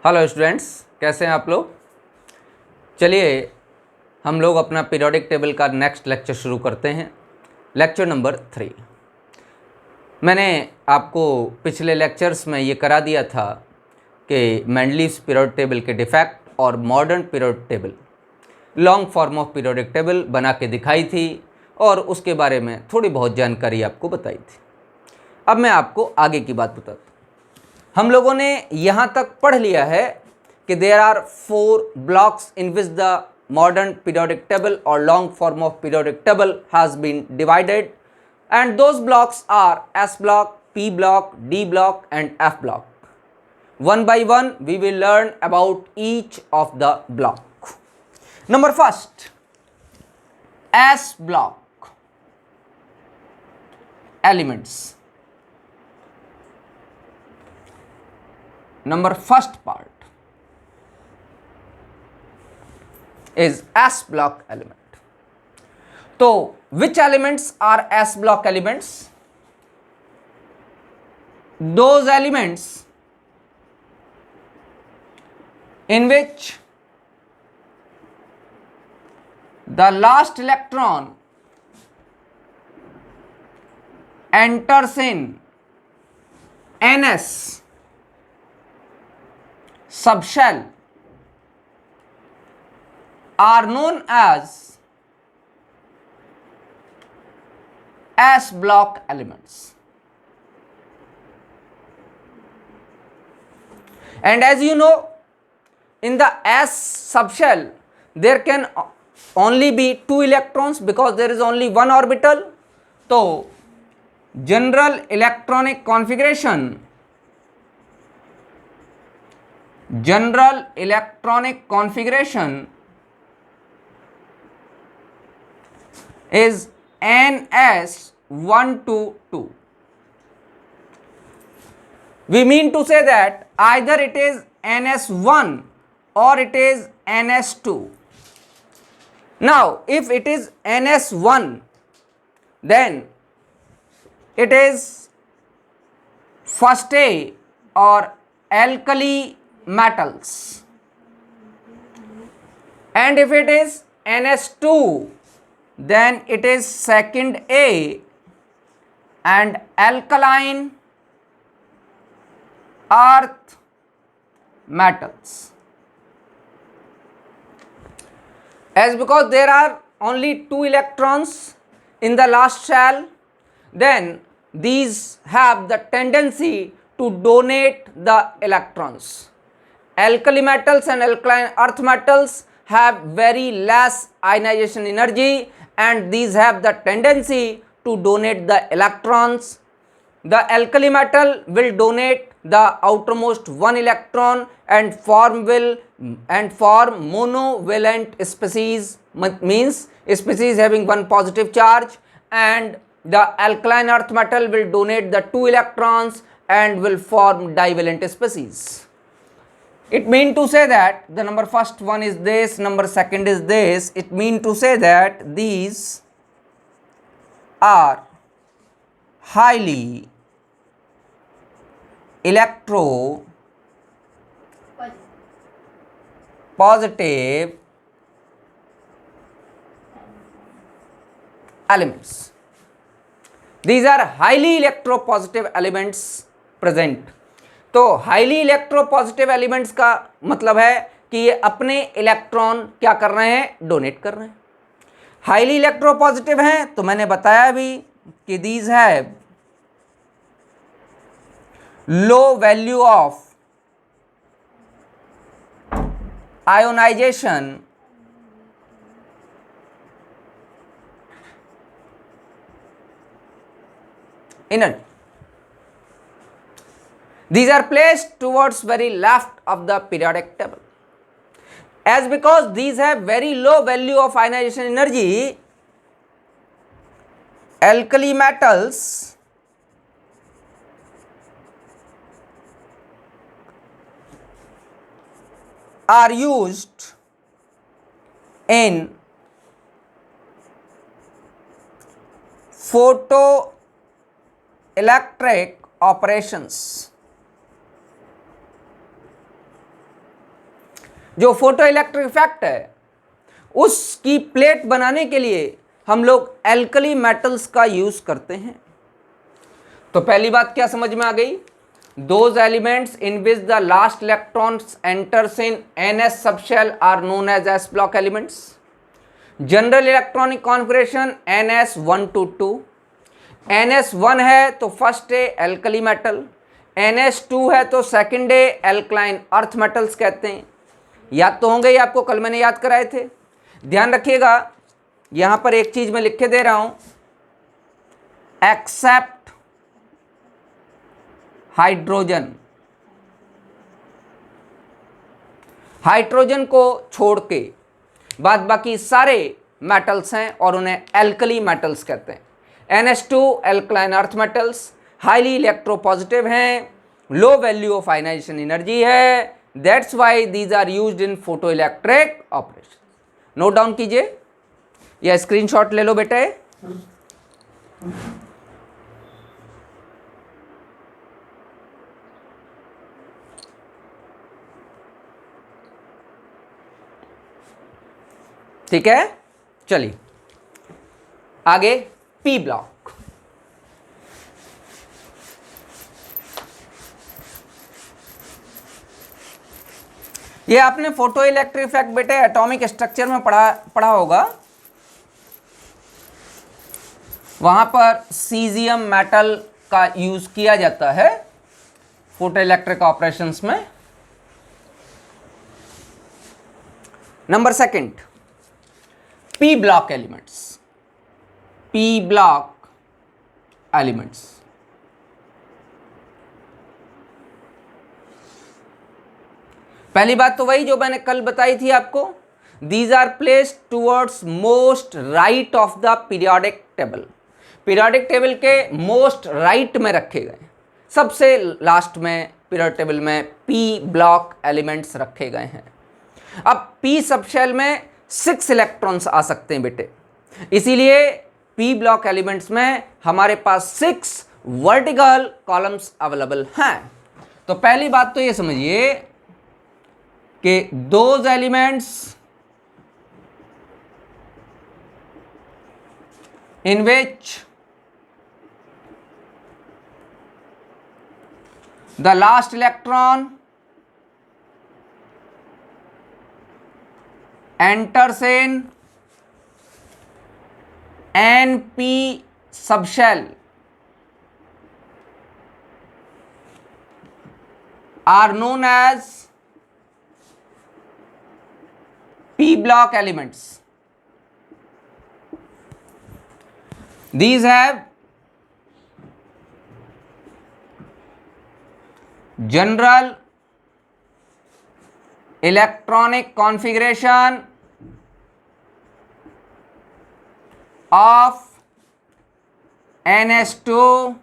Hello students, कैसे हैं आप लोग। चलिए हम लोग अपना पीरियोडिक टेबल का नेक्स्ट लेक्चर शुरू करते हैं। Lecture number 3। मैंने आपको पिछले लेक्चर्स में ये करा दिया था कि मेंडलीव्स पीरियोडिक टेबल के डिफेक्ट और modern periodic table, long form of periodic table बना के दिखाई थी और उसके बारे में थोड़ी बहुत जानकारी आपको बताई थी। अब मैं आपको आगे की बात बताता हूँ। हम लोगों ने यहाँ तक पढ़ लिया है कि there are 4 blocks in which the modern periodic table और long form of periodic table has been divided, and those blocks are s block, p block, d block and f block. One by one we will learn about each of the block. Number first, S block elements. Number first part is S block element. So which elements are S block elements? Those elements in which the last electron enters in NS subshell are known as S block elements. And as you know, in the S subshell there can only be 2 electrons because there is only one orbital. So general electronic configuration is NS122. We mean to say that either it is NS1 or it is NS2. Now if it is NS1, then it is first A or alkali metals, and if it is NS2, then it is second A and alkaline earth metals. As because there are only 2 electrons in the last shell, then these have the tendency to donate the electrons. Alkali metals and alkaline earth metals have very less ionization energy, and these have the tendency to donate the electrons. The alkali metal will donate the outermost 1 electron and form monovalent species, means species having 1 positive charge, and the alkaline earth metal will donate the 2 electrons and will form divalent species. It mean to say that the number first one is this, number second is this. It mean to say that these are highly electropositive elements. These are highly electropositive elements present. तो highly electropositive elements का मतलब है कि ये अपने electron क्या कर रहे हैं, डोनेट कर रहे हैं। हाईली इलेक्ट्रोपॉजिटिव हैं तो मैंने बताया भी कि these have low value of ionization energy. These are placed towards very left of the periodic table. As because these have very low value of ionization energy, alkali metals are used in photoelectric operations. जो photo electric effect है उसकी plate बनाने के लिए हम लोग alkali metals का use करते हैं। तो पहली बात क्या समझ में आ गई? Those elements in which the last electrons enters in NS subshell are known as s block elements. General electronic configuration NS1 to 2। NS1 है तो फर्स्ट है एल्कली मेटल, NS2 है तो सेकंड है एल्कलाइन अर्थ मेटल्स कहते हैं। याद तो होंगे ही, आपको कल मैंने याद कराए थे। ध्यान रखिएगा, यहां पर एक चीज मैं लिख के दे रहा हूं, एक्सेप्ट हाइड्रोजन। हाइड्रोजन को छोड़ के बाद बाकी सारे मेटल्स हैं और उन्हें एल्कली मेटल्स कहते हैं। NH2 alkaline earth metals highly electropositive हैं, low value of ionization energy है, that's why these are used in photo electric operation. Note down कीजिए या स्क्रीनशॉट ले लो बेटे। ठीक है, चलिए आगे P ब्लॉक। ये आपने फोटो इलेक्ट्रिक इफेक्ट बेटे एटॉमिक स्ट्रक्चर में पढ़ा होगा। वहां पर सीजियम मेटल का यूज किया जाता है फोटो इलेक्ट्रिक ऑपरेशंस में। Number second, P block elements. P block elements पहली बात तो वही जो मैंने कल बताई थी आपको, these are placed towards most right of the periodic table. Periodic table के मोस्ट राइट में रखे गए, सबसे लास्ट में पीरियोडिक टेबल में P ब्लॉक एलिमेंट्स रखे गए हैं। अब P सबशेल में 6 इलेक्ट्रॉन्स आ सकते हैं बेटे, इसीलिए P ब्लॉक एलिमेंट्स में हमारे पास 6 वर्टिकल कॉलम्स अवेलेबल हैं। तो पहली बात तो ये समझिए कि those elements in which the last electron enters in NP subshell are known as P block elements. These have general electronic configuration of NS2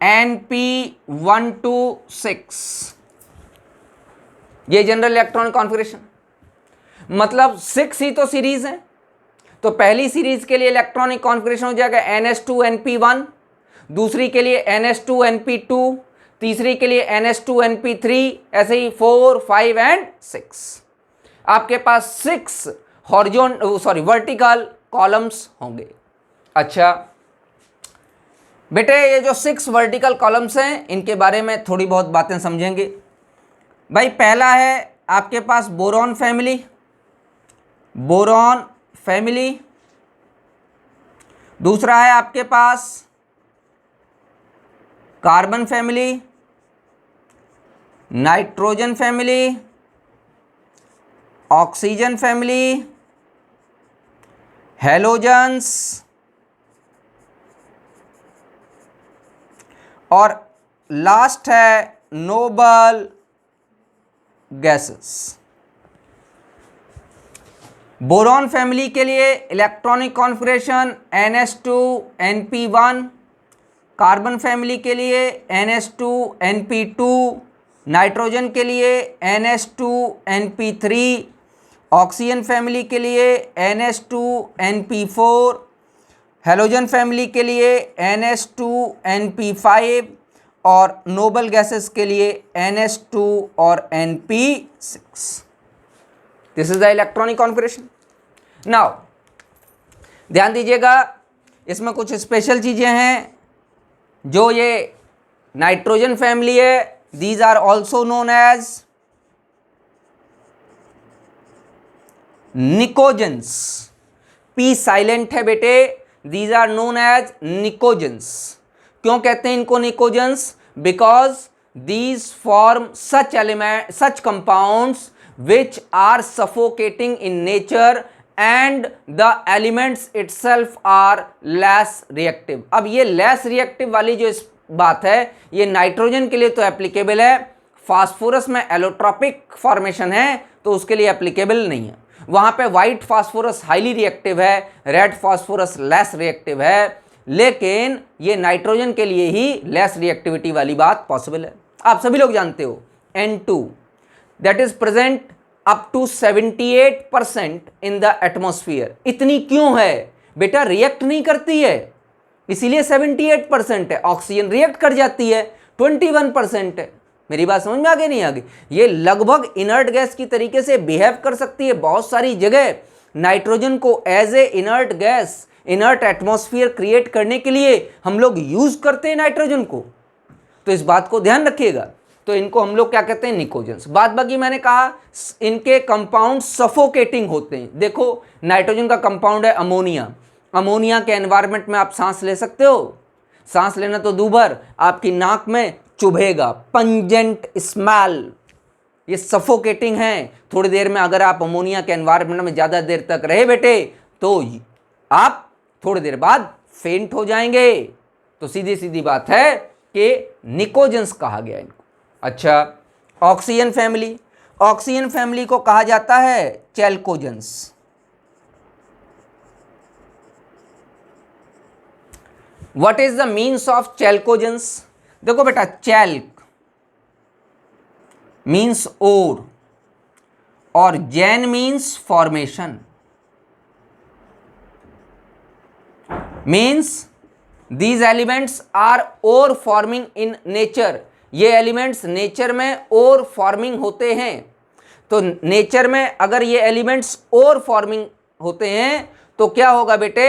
NP126। ये जनरल इलेक्ट्रॉनिक कॉन्फ़िगरेशन मतलब 6 ही तो सीरीज है। तो पहली सीरीज के लिए इलेक्ट्रॉनिक कॉन्फ़िगरेशन हो जाएगा NS2 NP1, दूसरी के लिए NS2 NP2, तीसरी के लिए NS2 NP3, ऐसे ही 4, 5 एंड 6। आपके पास 6 वर्टिकल कॉलम्स होंगे। अच्छा बेटे, ये जो 6 वर्टिकल कॉलम्स हैं इनके बारे में थोड़ी बहुत बातें समझेंगे। भाई पहला है आपके पास बोरॉन फैमिली, दूसरा है आपके पास carbon family, nitrogen family, oxygen family, halogens और लास्ट है नोबल गैसेस। बोरॉन फैमिली के लिए electronic configuration NS2 NP1, carbon family के लिए NS2 NP2, नाइट्रोजन के लिए NS2 NP3, ऑक्सीजन फैमिली के लिए NS2 NP4, हेलोजन फैमिली के लिए NS2 NP5 और नोबल गैसेस के लिए NS2 और NP6। This is the electronic configuration. Now ध्यान दीजिएगा, इसमें कुछ स्पेशल चीजें हैं। जो ये नाइट्रोजन फैमिली है, these are also known as pnicogens. P silent है बेटे, these are known as pnicogens. क्यों कहते हैं इनको pnicogens? Because these form such compounds which are suffocating in nature and the elements itself are less reactive। अब ये less reactive वाली जो इस बात है, ये नाइट्रोजन के लिए तो एप्लीकेबल है, फास्फोरस में एलोट्रॉपिक फॉर्मेशन है तो उसके लिए एप्लीकेबल नहीं है। वहां पे व्हाइट फास्फोरस हाईली रिएक्टिव है, रेड फास्फोरस लेस रिएक्टिव है, लेकिन ये नाइट्रोजन के लिए ही लेस रिएक्टिविटी वाली बात पॉसिबल है। आप सभी लोग जानते हो N2 that is present up to 78% in the atmosphere. इतनी क्यों है बेटा? रिएक्ट नहीं करती है इसीलिए 78% है। ऑक्सीजन रिएक्ट कर जाती है, 21% है। मेरी बात समझ में आगे नहीं आगे? ये लगभग इनर्ट गैस की तरीके से बिहेव कर सकती है। बहुत सारी जगह नाइट्रोजन को as a inert gas, inert atmosphere create करने के लिए हम लोग यूज करते हैं नाइट्रोजन को, तो इस बात को ध्यान रखिएगा। तो इनको हम लोग क्या कहते हैं? निकोजेंस। बाद बाकी मैंने कहा इनके कंपाउंड सफोकेटिंग होते हैं। देखो नाइट्रोजन का कंपाउंड है अमोनिया। अमोनिया के एनवायरनमेंट में आप सांस ले सकते हो? सांस लेना तो दूभर, आपकी नाक में चुभेगा, पंजेंट स्मेल, ये सफोकेटिंग है। थोड़ी देर में अगर आप अमोनिया के एनवायरनमेंट में ज़्यादा देर तक रहे बेटे तो आप थोड़ी देर बाद फेंट हो जाएंगे। तो सीधी सीधी बात है कि निकोजेंस कहा गया इनको। अच्छा, ऑक्सीजन फैमिली, ऑक्सीजन फैमिली को कहा जाता है चैल्कोजेंस। What is the means of चैल्कोजेंस? देखो बेटा, चैल्क मीन्स ओर और Jain means formation. Means these elements are ore forming in nature। ये एलिमेंट्स नेचर में ओर फॉर्मिंग होते हैं। तो नेचर में अगर ये एलिमेंट्स ओर फॉर्मिंग होते हैं तो क्या होगा बेटे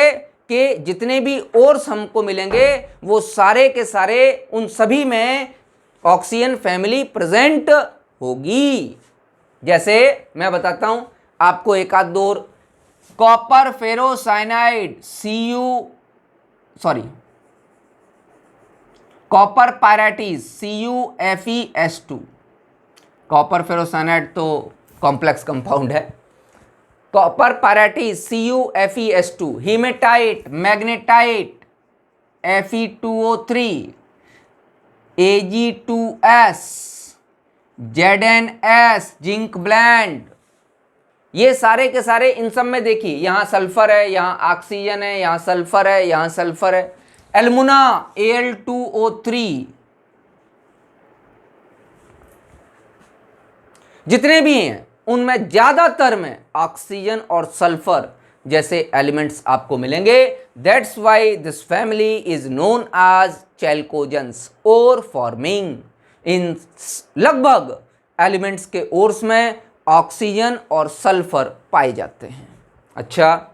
कि जितने भी ओर्स हमको मिलेंगे वो सारे के सारे, उन सभी में ऑक्सीजन फैमिली प्रेजेंट होगी। जैसे मैं बताता हूं आपको एक आध दो, copper ferrocyanide copper pyrites CuFeS2। Copper ferrocyanide तो कॉम्प्लेक्स कंपाउंड है। Copper pyrites CuFeS2, haematite, magnetite Fe2O3, Ag2S, ZnS, zinc blende, ये सारे के सारे इन सब में देखिए, यहां सल्फर है, यहां ऑक्सीजन है, यहां सल्फर है, यहां सल्फर है। एल्मुना Al2O3, जितने भी हैं उनमें ज्यादातर में ऑक्सीजन और सल्फर जैसे एलिमेंट्स आपको मिलेंगे। That's why this family is known as chalcogens. Ore forming, इन लगभग एलिमेंट्स के ओर्स में ऑक्सीजन और सल्फर पाए जाते हैं। अच्छा,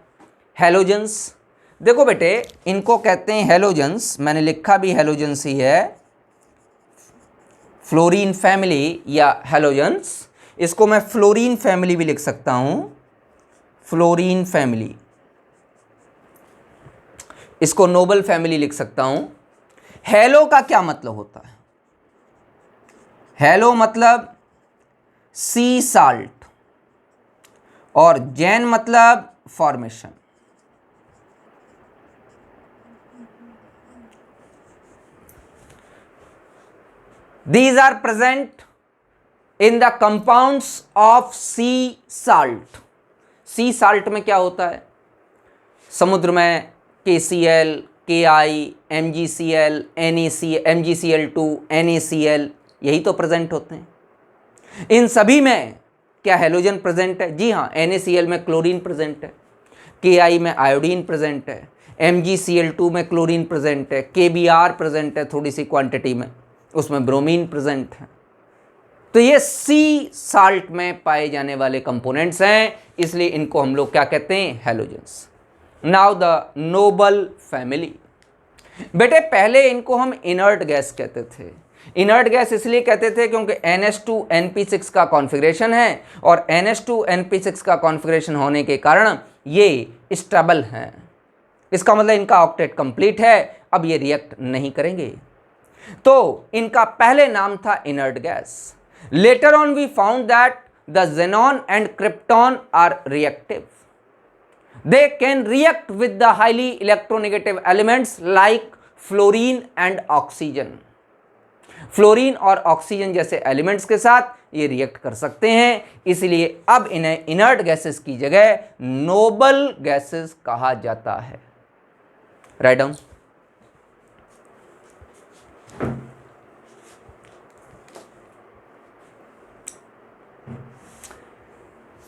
हेलोजेंस, देखो बेटे इनको कहते हैं हेलोजेंस। मैंने लिखा भी हेलोजेंस ही है, फ्लोरीन फैमिली या हेलोजेंस। इसको मैं फ्लोरीन फैमिली भी लिख सकता हूं, फ्लोरीन फैमिली। इसको नोबल फैमिली लिख सकता हूं। हेलो का क्या मतलब होता है? हेलो मतलब सी साल्ट और जैन मतलब formation. These are present in the compounds of sea salt। sea salt में क्या होता है? समुद्र में KCl, Ki, MgCl, MgCl2, NaCl, यही तो प्रेजेंट होते हैं। इन सभी में क्या हेलोजन प्रेजेंट है? जी हाँ, NaCl में क्लोरीन प्रेजेंट है, Ki में आयोडीन प्रेजेंट है, MgCl2 में क्लोरीन प्रेजेंट है, KBr प्रेजेंट है थोड़ी सी क्वांटिटी में, उसमें ब्रोमीन प्रेजेंट है। तो ये सी साल्ट में पाए जाने वाले कंपोनेंट्स हैं, इसलिए इनको हम लोग क्या कहते हैं, halogens. Now the Nobel family. बेटे पहले इनको हम इनर्ट गैस कहते थे। इनर्ट गैस इसलिए कहते थे क्योंकि NH2NP6 का कॉन्फ़िगरेशन है, और NH2NP6 का कॉन्फ़िगरेशन होने के कारण ये स्टेबल हैं। इसका मतलब इनका ऑक्टेट कंप्लीट है, अब ये रिएक्ट नहीं करेंगे। तो इनका पहले नाम था inert gas. Later on we found that the xenon and krypton are reactive. They can react with the highly electronegative elements like fluorine and oxygen. Fluorine और ऑक्सीजन जैसे एलिमेंट्स के साथ ये रिएक्ट कर सकते हैं, इसलिए अब इन्हें इनर्ट गैसेस की जगह नोबल गैसेस कहा जाता है। Write down.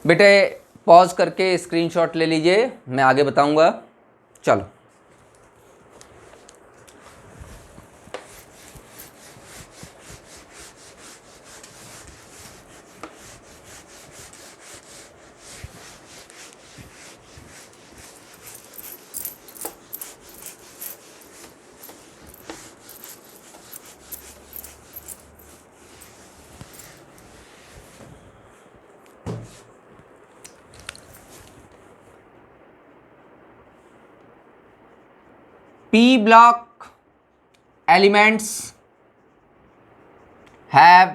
बेटे पॉज करके स्क्रीनशॉट ले लीजिए, मैं आगे बताऊंगा। चलो P block elements have,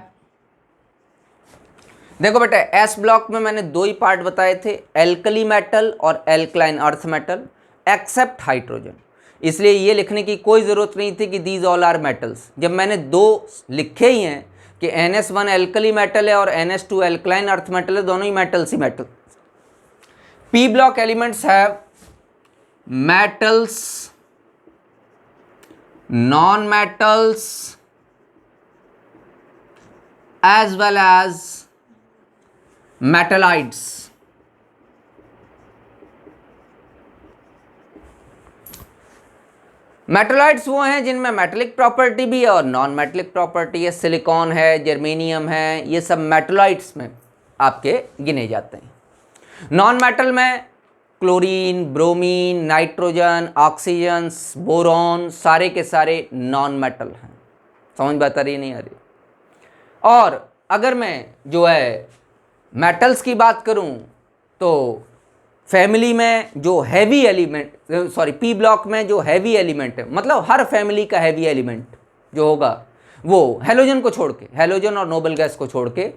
देखो बेटा एस ब्लॉक में मैंने दो ही पार्ट बताए थे, एल्कली मेटल और alkaline earth metal except hydrogen. इसलिए ये लिखने की कोई ज़रूरत नहीं थी कि दीज ऑल आर मेटल्स। जब मैंने दो लिखे ही हैं कि NS1 एल्कली मेटल है और NS2 एल्कलाइन अर्थ मेटल है, दोनों ही metals he metal. P block elements have metals, non-metals as well as metallites. मेटलाइट्स वो हैं जिनमें मेटेलिक प्रॉपर्टी भी है और नॉन मेटेलिक प्रॉपर्टी है। सिलिकॉन है, जर्मेनियम है, ये सब मेटलाइट्स में आपके गिने जाते हैं। नॉन मेटल में chlorine, bromine, nitrogen, oxygen, boron, सारे के सारे नॉन मेटल हैं। समझ बात आ रही नहीं आ रही? और अगर मैं जो है मेटल्स की बात करूं तो फैमिली में जो heavy element, sorry P block में जो हैवी एलिमेंट है, मतलब हर फैमिली का हैवी एलिमेंट जो होगा वो हैलोजन को छोड़ के, हैलोजन और नोबल गैस को छोड़ के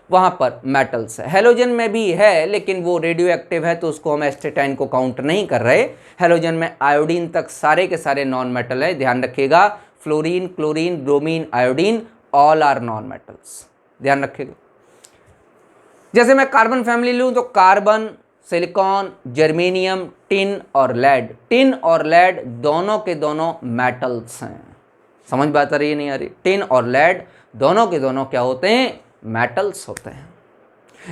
वहाँ पर मेटल्स है। हैलोजन में भी है लेकिन वो रेडियो एक्टिव है तो उसको हम एस्टेटाइन को काउंट नहीं कर रहे। हैलोजन में आयोडीन तक सारे के सारे नॉन मेटल है, ध्यान रखिएगा। Fluorine, chlorine, bromine, iodine all are non metals, ध्यान रखिएगा। जैसे मैं कार्बन फैमिली लूँ तो कार्बन, सिलिकॉन, जर्मेनियम, टिन और लेड। टिन और लेड दोनों के दोनों मेटल्स हैं। समझ बात आ रही है नहीं आ रही? टिन और लेड दोनों के दोनों क्या होते हैं? मेटल्स होते हैं।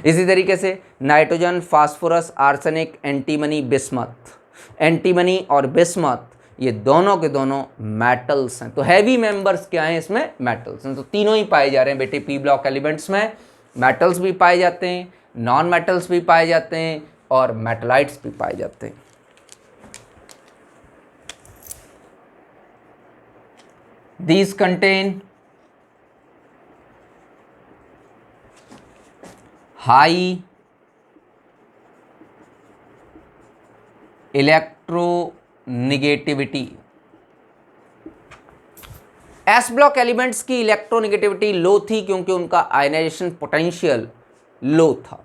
इसी तरीके से nitrogen, phosphorus, arsenic, antimony, bismuth. Antimony और बिस्मथ ये दोनों के दोनों मेटल्स हैं। तो हैवी मेंबर्स क्या हैं इसमें? मेटल्स हैं। तो तीनों ही पाए जा रहे हैं बेटे पी ब्लॉक एलिमेंट्स में। मेटल्स भी पाए जाते हैं, नॉन मेटल्स भी पाए जाते हैं और मेटलाइट्स भी पाए जाते हैं। These contain high electronegativity. S block elements की इलेक्ट्रोनिगेटिविटी लो थी क्योंकि उनका आयनाइजेशन पोटेंशियल लो था।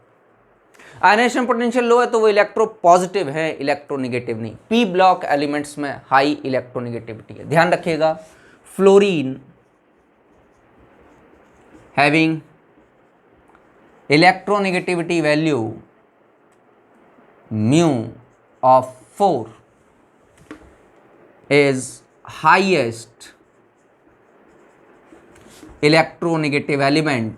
आयनाइजेशन पोटेंशियल लो है तो वो इलेक्ट्रो पॉजिटिव है, इलेक्ट्रोनिगेटिव नहीं। पी ब्लॉक एलिमेंट्स में हाई इलेक्ट्रोनिगेटिविटी है, ध्यान रखिएगा। Fluorine having electronegativity value mu of 4 is highest electronegative element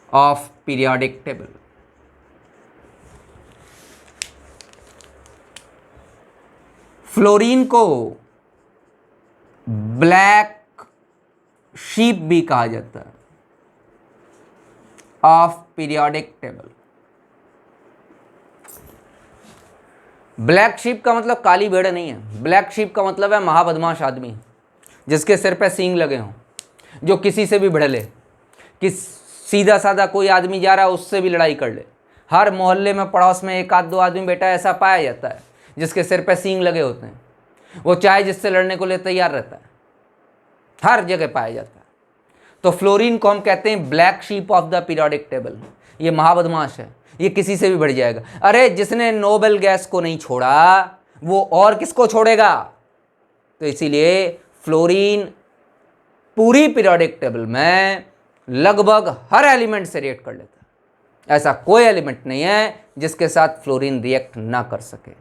of periodic table. Fluorine को ब्लैक शीप भी कहा जाता है of periodic table. Black sheep का मतलब काली भेड़ नहीं है, ब्लैक शीप का मतलब है महाबदमाश आदमी जिसके सिर पे सींग लगे हों, जो किसी से भी भिड़ ले, कि सीधा साधा कोई आदमी जा रहा है उससे भी लड़ाई कर ले। हर मोहल्ले में पड़ोस में एक आध दो आदमी बेटा ऐसा पाया जाता है जिसके सिर पे सींग लगे होते हैं, वो चाहे जिससे लड़ने को लिए तैयार रहता है, हर जगह पाया जाता है। तो फ्लोरीन को हम कहते हैं black sheep of the periodic table. ये महाबदमाश है, ये किसी से भी भिड़ जाएगा। अरे जिसने नोबेल गैस को नहीं छोड़ा वो और किसको छोड़ेगा? तो इसीलिए फ्लोरीन पूरी पीरियोडिक टेबल में लगभग हर एलिमेंट से रिएक्ट कर लेता है। ऐसा कोई एलिमेंट नहीं है जिसके साथ फ्लोरीन रिएक्ट ना कर सके।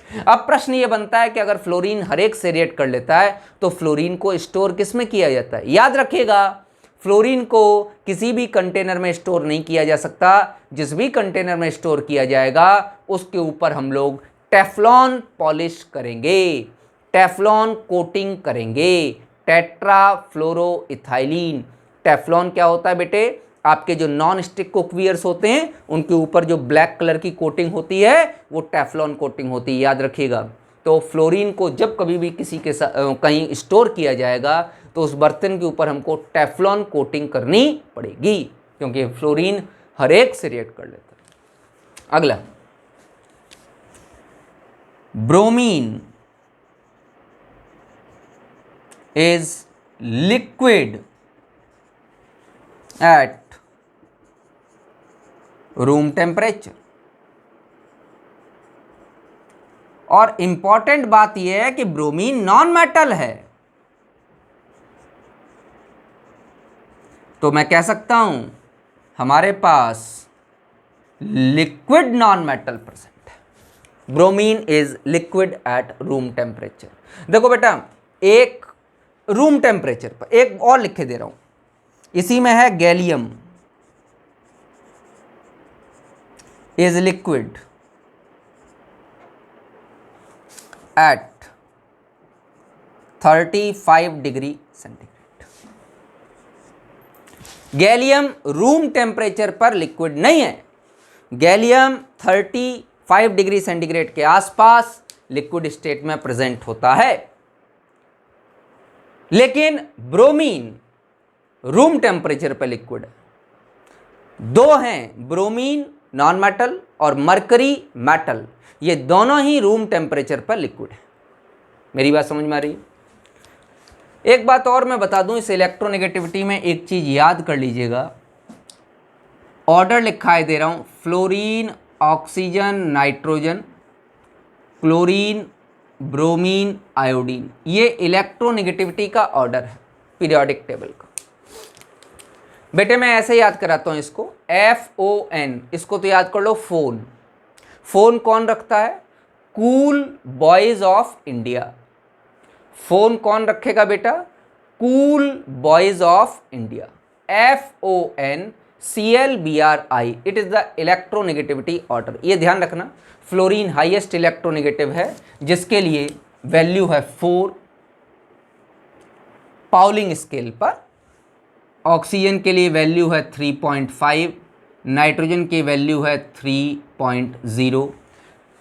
अब प्रश्न ये बनता है कि अगर फ्लोरीन हर एक से रिएक्ट कर लेता है तो फ्लोरीन को स्टोर किस में किया जाता है? याद रखिएगा, फ्लोरीन को किसी भी कंटेनर में स्टोर नहीं किया जा सकता। जिस भी कंटेनर में स्टोर किया जाएगा उसके ऊपर हम लोग टेफ्लॉन पॉलिश करेंगे, टेफ्लॉन कोटिंग करेंगे, टेट्राफ्लोरोइथाइलीन। टेफ्लॉन क्या होता है बेटे? आपके जो नॉन स्टिक कुकवेयर्स होते हैं उनके ऊपर जो ब्लैक कलर की कोटिंग होती है वो टेफ्लॉन कोटिंग होती है, याद रखिएगा। तो फ्लोरीन को जब कभी भी किसी के साथ कहीं स्टोर किया जाएगा तो उस बर्तन के ऊपर हमको टेफ्लॉन कोटिंग करनी पड़ेगी, क्योंकि फ्लोरीन हर एक से रिएक्ट कर लेता है। अगला, bromine is liquid at room temperature. और इंपॉर्टेंट बात यह है कि ब्रोमीन नॉन मेटल है, तो मैं कह सकता हूं हमारे पास लिक्विड नॉन मेटल प्रेजेंट है। Bromine is liquid at room temperature. देखो बेटा, एक रूम टेम्परेचर पर एक और लिख के दे रहा हूं, इसी में है gallium is liquid at 35 degree centigrade. Gallium room temperature पर लिक्विड नहीं है। गैलियम 35 डिग्री सेंटीग्रेड के आसपास लिक्विड स्टेट में प्रेजेंट होता है, लेकिन ब्रोमीन रूम टेम्परेचर पर लिक्विड है। दो हैं, ब्रोमीन नॉन मेटल और मरकरी मेटल, ये दोनों ही रूम टेम्परेचर पर लिक्विड है। मेरी बात समझ में आ रही है? एक बात और मैं बता दूं, इस इलेक्ट्रोनेगेटिविटी में एक चीज याद कर लीजिएगा। ऑर्डर लिखा है, दे रहा हूं, fluorine, oxygen, nitrogen, chlorine, bromine, iodine. ये इलेक्ट्रोनेगेटिविटी का ऑर्डर है पीरियोडिक टेबल का। बेटे मैं ऐसे याद कराता हूं इसको, FON, इसको तो याद कर लो फोन। फोन कौन रखता है? Cool boys of India. Phone कौन रखेगा बेटा? Cool boys of India. FON ClBrI, it is the electronegativity order. ये ध्यान रखना, फ्लोरीन हाईएस्ट इलेक्ट्रोनेगेटिव है जिसके लिए वैल्यू है 4 पाउलिंग स्केल पर। ऑक्सीजन के लिए वैल्यू है 3.5, नाइट्रोजन की वैल्यू है 3.0,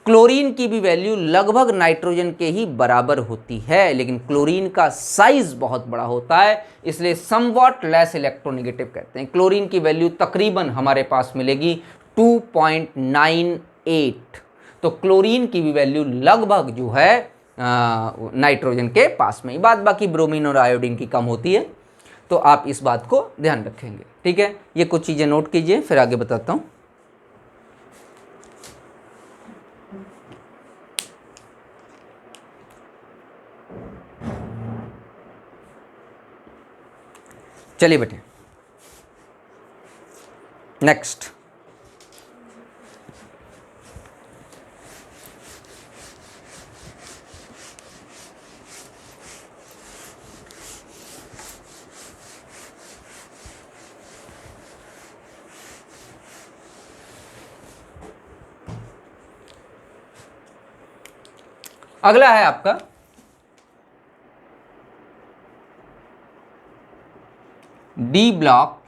क्लोरीन की भी वैल्यू लगभग नाइट्रोजन के ही बराबर होती है, लेकिन क्लोरीन का साइज बहुत बड़ा होता है, इसलिए समवॉट लेस इलेक्ट्रोनेगेटिव कहते हैं। क्लोरीन की वैल्यू तकरीबन हमारे पास मिलेगी 2.98, तो क्लोरीन की भी वैल्यू लगभग जो है नाइट्रोजन के पास में ही। बात बाकी ब्रोमीन और आयोडीन की कम होती है, तो आप इस बात को ध्यान रखेंगे। ठीक है, ये कुछ चीज़ें नोट कीजिए, फिर आगे बताता हूं। चलिए बेटे, नेक्स्ट, अगला है आपका डी ब्लॉक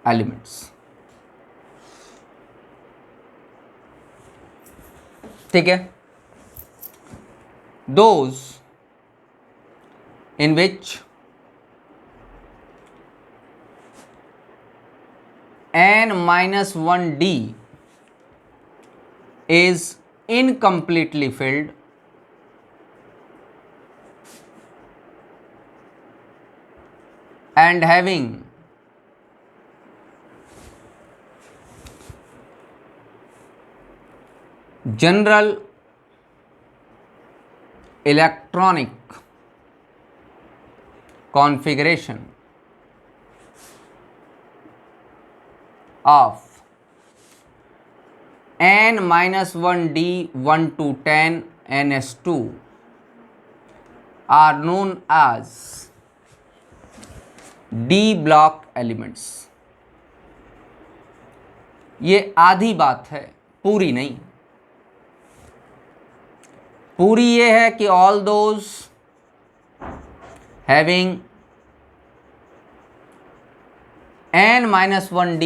एलिमेंट्स। ठीक है, those in which n-1d is incompletely filled and having general electronic configuration of n-1d 1 to 10 ns2 are known as d block elements। ये आधी बात है, पूरी नहीं। पूरी ये है कि all those having n-1d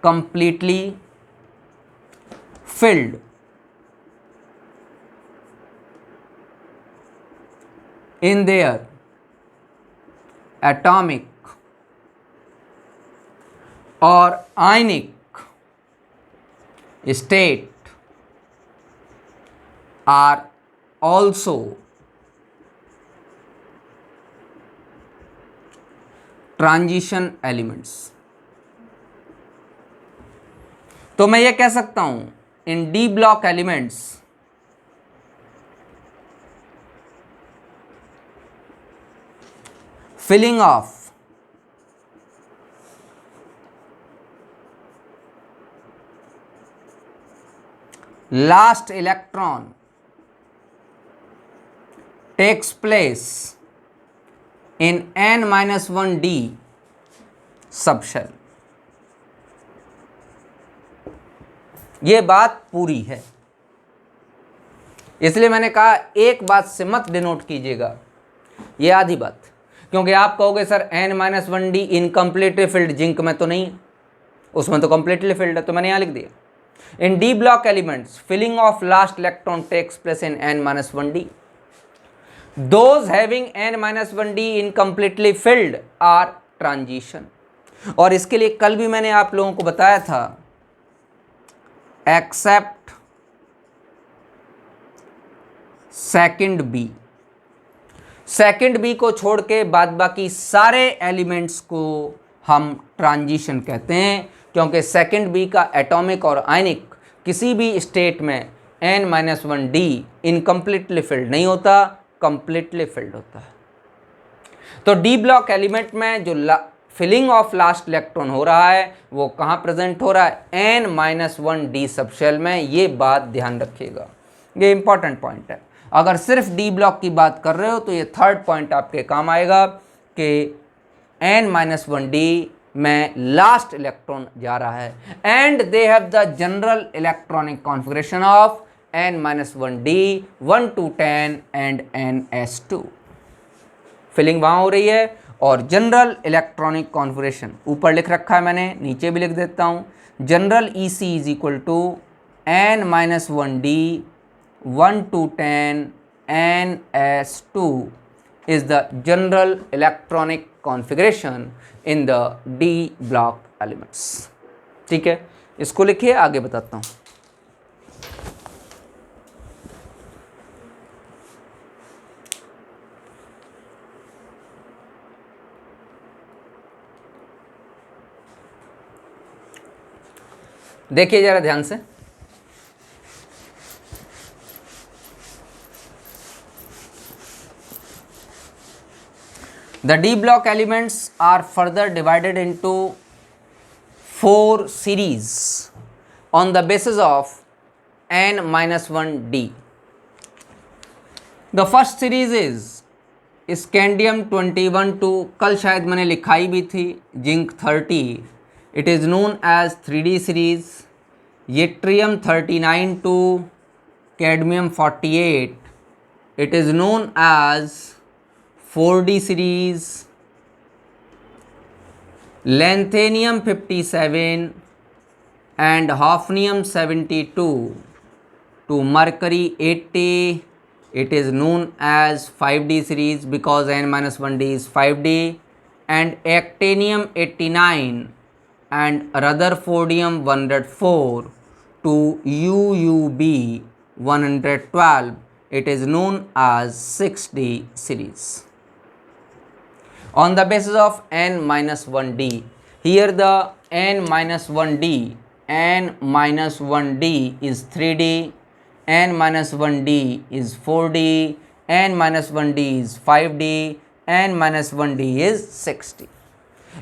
completely filled in their atomic or ionic state are also transition elements. तो मैं ये कह सकता हूं in d block elements filling of last electron takes place in n-1d subshell. ये बात पूरी है, इसलिए मैंने कहा एक बात से मत डिनोट कीजिएगा ये आधी बात, क्योंकि आप कहोगे sir n-1d incompletely field, zinc में तो नहीं, उसमें तो कंप्लीटली फिल्ड है, तो मैंने यहां लिख दिया in d block elements filling of last electron takes place in n-1d। Those having n-1d incompletely filled are transition। और इसके लिए कल भी मैंने आप लोगों को बताया था except second B. Second B को छोड़ के बाद बाकी सारे एलिमेंट्स को हम ट्रांजिशन कहते हैं, क्योंकि सेकंड बी का एटॉमिक और आयनिक किसी भी स्टेट में n-1d इनकम्प्लीटली फिल्ड नहीं होता, कंप्लीटली फिल्ड होता है। तो डी ब्लॉक एलिमेंट में जो फिलिंग ऑफ लास्ट इलेक्ट्रॉन हो रहा है वो कहाँ प्रेजेंट हो रहा है, n-1d सबशेल में। ये बात ध्यान रखिएगा, ये इंपॉर्टेंट पॉइंट है। अगर सिर्फ डी ब्लॉक की बात कर रहे हो तो ये थर्ड पॉइंट आपके काम आएगा कि n-1d में लास्ट इलेक्ट्रॉन जा रहा है and they have the general electronic configuration of n-1d 1 to 10 and ns2। Filling वहाँ हो रही है और जनरल इलेक्ट्रॉनिक कॉन्फ़िगरेशन ऊपर लिख रखा है मैंने, नीचे भी लिख देता हूँ। General EC is equal to n-1d 1 to 10 ns2 is the general electronic configuration in the D block elements। ठीक है, इसको लिखिए, आगे बताता हूँ। देखिए जरा ध्यान से, the D block elements are further divided into 4 series on the basis of n-1d। The first series is scandium 21 to, कल शायद मैंने लिखाई भी थी, zinc 30, it is known as 3D series. Yttrium 39 to cadmium 48, it is known as 4D series. Lanthanum 57 and hafnium 72 to mercury 80, it is known as 5D series because n-1d is 5D, and actinium 89 and rutherfordium 104 to UUB 112, it is known as 6D series. On the basis of n-1d, here the n-1d is 3D, n-1d is 4D, n-1d is 5D, n-1d is 6D.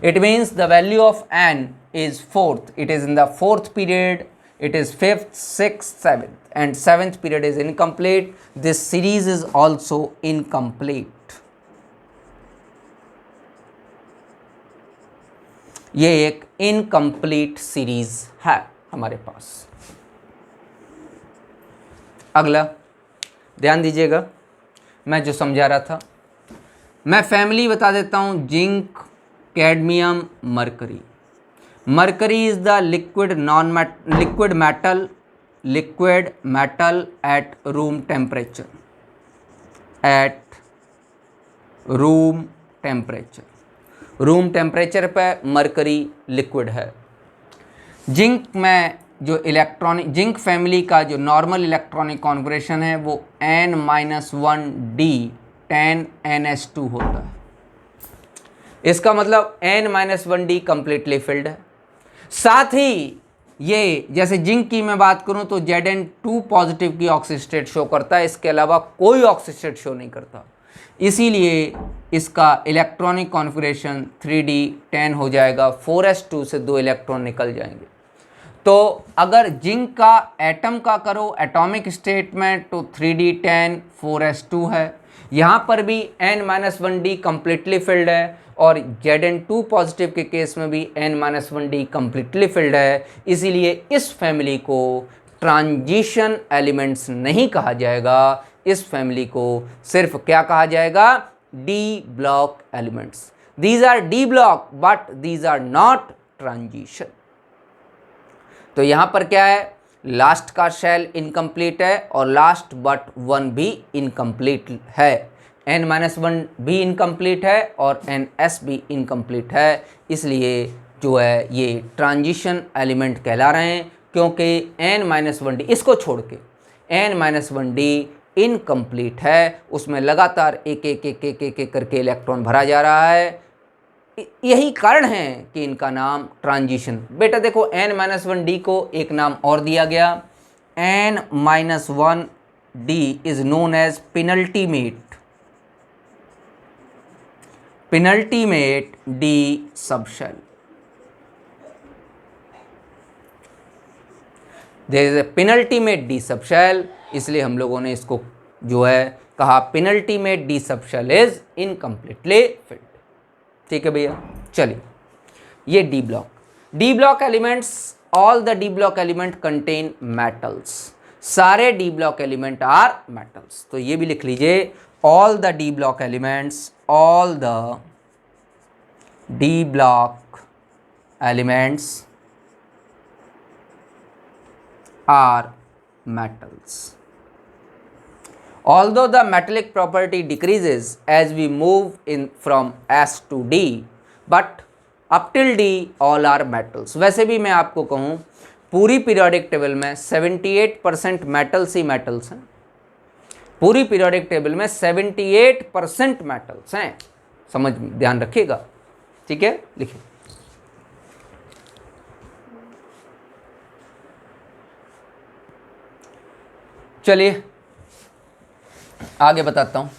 It means the value of n is fourth. It is in the fourth period, it is fifth, sixth, seventh, and seventh period is incomplete. This series is also incomplete. ये एक incomplete series है हमारे पास। अगला ध्यान दीजिएगा, मैं जो समझा रहा था, मैं फैमिली बता देता हूँ। Zinc, cadmium, mercury. Mercury is the liquid metal at room temperature, room temperature पे मरकरी लिक्विड है। जिंक में जो जिंक फैमिली का जो नॉर्मल इलेक्ट्रॉनिक कॉन्फिगरेशन है वो n-1d 10NH2 होता है। इसका मतलब n-1d कंप्लीटली फिल्ड है। साथ ही ये जैसे जिंक की मैं बात करूं तो Zn2 पॉजिटिव की ऑक्सीस्टेट शो करता है, इसके अलावा कोई ऑक्सीस्टेट शो नहीं करता। इसीलिए इसका इलेक्ट्रॉनिक कॉन्फ़िगरेशन 3d10 हो जाएगा। 4s2 से 2 इलेक्ट्रॉन निकल जाएंगे। तो अगर जिंक का एटम का करो एटॉमिक स्टेट में तो 3d10 4s2 है। यहाँ पर भी n-1d कंप्लीटली फिल्ड है और Zn2 पॉजिटिव के केस में भी n-1d कंप्लीटली फिल्ड है। इसीलिए इस फैमिली को ट्रांजिशन एलिमेंट्स नहीं कहा जाएगा, इस फैमिली को सिर्फ क्या कहा जाएगा? D block elements. These are D block but these are not transition. तो यहां पर क्या है? लास्ट का शेल इनकम्प्लीट है और लास्ट बट वन भी इनकम्प्लीट है। n-1 भी इनकम्प्लीट है और ns भी इनकम्प्लीट है। इसलिए जो है ये ट्रांजिशन एलिमेंट कहला रहे हैं, क्योंकि n-1d इसको छोड़ के n-1d इनकम्प्लीट है, उसमें लगातार एक एक एक एक एक एक करके इलेक्ट्रॉन भरा जा रहा है। यही कारण है कि इनका नाम ट्रांजिशन। बेटा देखो n-1d को एक नाम और दिया गया, n-1d is known as penultimate d subshell. There is a penultimate d subshell, इसलिए हम लोगों ने इसको जो है कहा penultimate d subshell is incompletely filled. ठीक है भैया, चलिए ये d block elements, all the d block element contain metals. सारे d block element are metals. तो ये भी लिख लीजिए, all the d block elements, all the d block elements are metals. Although the metallic property decreases as we move in from S to D, but up till D all are metals. वैसे भी मैं आपको कहूँ पूरी periodic table में 78% metals ही metals हैं। पूरी periodic table में 78% मेटल्स हैं। समझ ध्यान रखिएगा, ठीक है, लिखिए। चलिए आगे बताता हूं।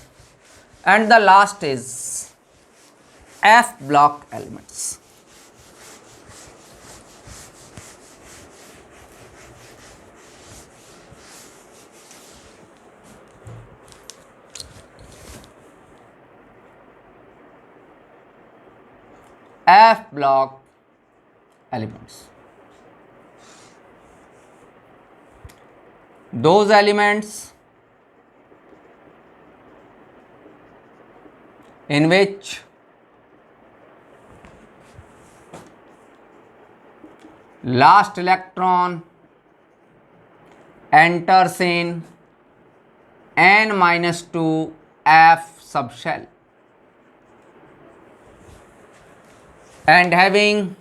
And the last is F block elements. F block elements. Those elements in which last electron enters in n-2 f subshell and having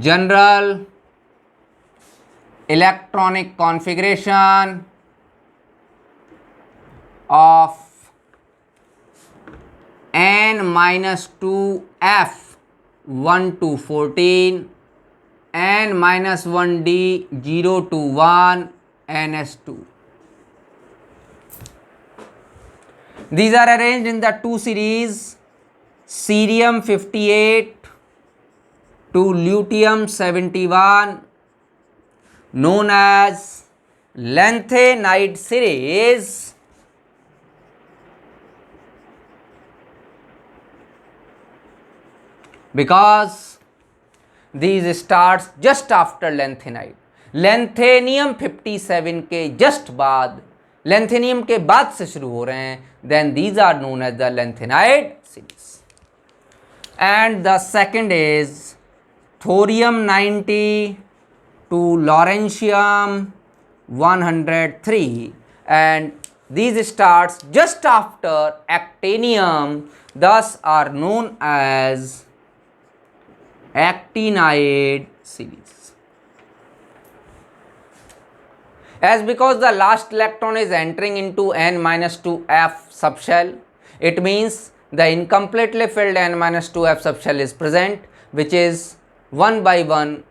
general electronic configuration of n-2 f 1 to 14, n-1d 0 to 1, ns2. These are arranged in the two series cerium 58 to lutetium 71, known as lanthanide series, because these starts just after lanthanide. लैंथेनियम 57 के just बाद, लैंथेनियम के बाद से शुरू हो रहे हैं, then these are known as the lanthanide series. And the second is thorium 90 to lawrencium 103, and these starts just after actinium, thus are known as actinide series. As because the last electron is entering into n-2 f subshell, it means the incompletely filled n-2 f subshell is present, which is one by one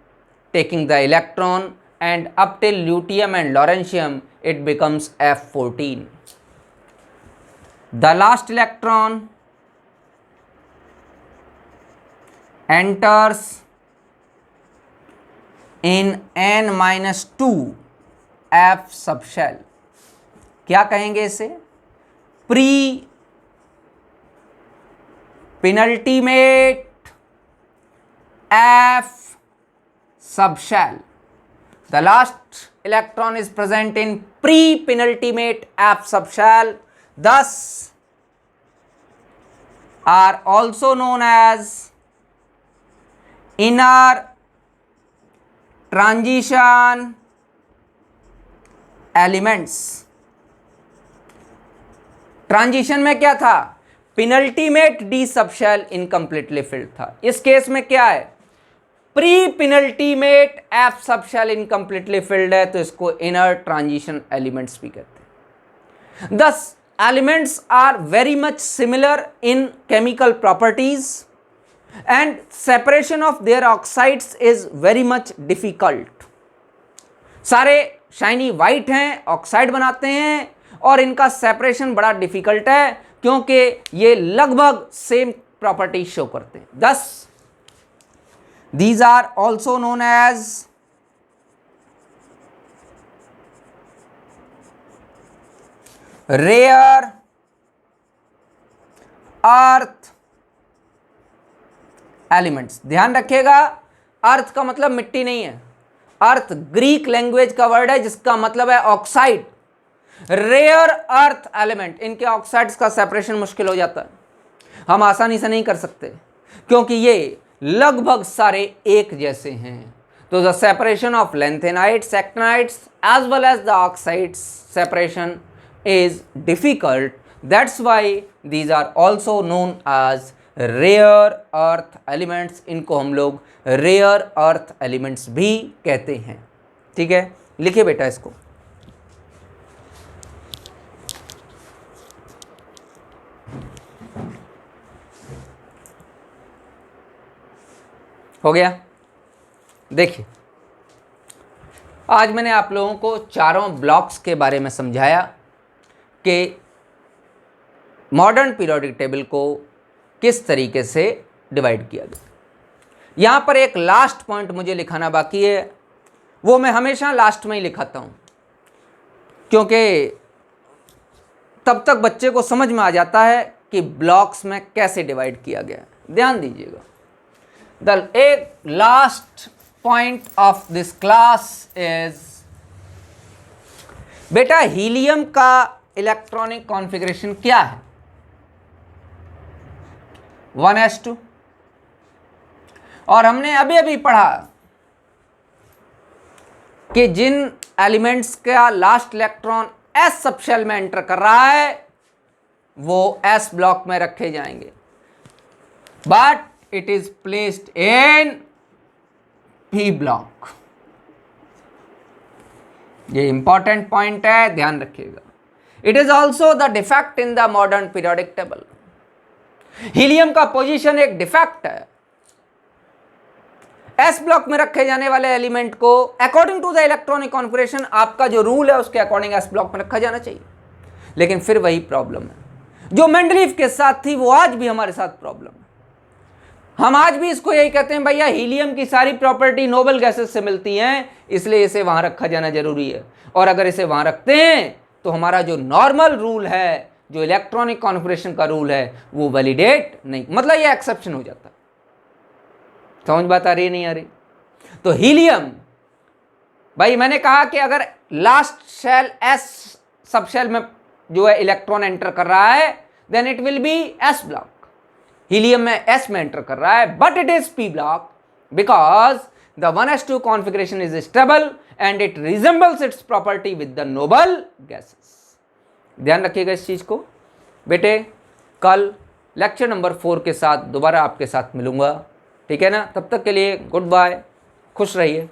taking the electron, and up till lutetium and lawrencium it becomes f14. The last electron enters in n-2 f subshell. क्या कहेंगे इसे? Pre penultimate f subshell. The last electron is present in pre-penultimate f subshell, thus are also known as inner transition elements. Transition में क्या था? Penultimate d subshell incompletely filled था. इस case में क्या है? Pre penultimate f subshell incompletely filled है, तो इसको इनर ट्रांजिशन एलिमेंट्स भी कहते हैं. These elements are very much similar in chemical properties and separation of their oxides is very much difficult. सारे शाइनी वाइट हैं, ऑक्साइड बनाते हैं, और इनका सेपरेशन बड़ा डिफिकल्ट है क्योंकि ये लगभग सेम प्रॉपर्टी शो करते हैं. thus these are also known as rare earth elements. ध्यान रखिएगा, अर्थ का मतलब मिट्टी नहीं है. अर्थ ग्रीक लैंग्वेज का वर्ड है जिसका मतलब है ऑक्साइड. रेयर अर्थ एलिमेंट, इनके ऑक्साइड्स का सेपरेशन मुश्किल हो जाता है, हम आसानी से नहीं कर सकते क्योंकि ये लगभग सारे एक जैसे हैं. तो the separation of lanthanides, actinides as well as the oxides separation is difficult. That's why these are also known as rare earth elements. इनको हम लोग रेयर अर्थ एलिमेंट्स भी कहते हैं. ठीक है, लिखिए बेटा इसको. हो गया. देखिए, आज मैंने आप लोगों को चारों ब्लॉक्स के बारे में समझाया कि मॉडर्न पीरियोडिक टेबल को किस तरीके से डिवाइड किया गया. यहाँ पर एक लास्ट पॉइंट मुझे लिखाना बाकी है, वो मैं हमेशा लास्ट में ही लिखाता हूँ क्योंकि तब तक बच्चे को समझ में आ जाता है कि ब्लॉक्स में कैसे डिवाइड किया गया. ध्यान दीजिएगा। द एक last point of this class is, बेटा हीलियम का इलेक्ट्रॉनिक कॉन्फ़िगरेशन क्या है? 1s2। और हमने अभी अभी पढ़ा कि जिन एलिमेंट्स का लास्ट इलेक्ट्रॉन s सबशेल में एंटर कर रहा है वो s ब्लॉक में रखे जाएंगे, but it is placed in p block. ये इंपॉर्टेंट पॉइंट है, ध्यान रखिएगा। It is also the defect in the modern periodic table. Helium का पोजीशन एक डिफेक्ट है। एस ब्लॉक में रखे जाने वाले एलिमेंट को according to the electronic configuration, आपका जो रूल है उसके अकॉर्डिंग एस ब्लॉक में रखा जाना चाहिए। लेकिन फिर वही प्रॉब्लम है जो मेंडलीव के साथ थी, वो आज भी हमारे साथ प्रॉब्लम है। हम आज भी इसको यही कहते हैं, भैया हीलियम की सारी प्रॉपर्टी नोबल गैसेस से मिलती हैं, इसलिए इसे वहां रखा जाना जरूरी है। और अगर इसे वहां रखते हैं तो हमारा जो नॉर्मल रूल है, जो इलेक्ट्रॉनिक कॉन्फ़िगरेशन का रूल है, वो वैलिडेट नहीं, मतलब ये एक्सेप्शन हो जाता है। समझ बात आ रही है नहीं आ रही? तो हीलियम, भाई मैंने कहा कि अगर last shell S sub shell में जो है इलेक्ट्रॉन एंटर कर रहा है, then it will be S block. Helium में एस में एंटर कर रहा है, but it is P block because the 1s2 configuration is stable and it resembles its property with the noble gases. ध्यान रखिएगा इस चीज को बेटे। कल लेक्चर नंबर 4 के साथ दोबारा आपके साथ मिलूंगा, ठीक है ना? तब तक के लिए गुड बाय, खुश रहिए।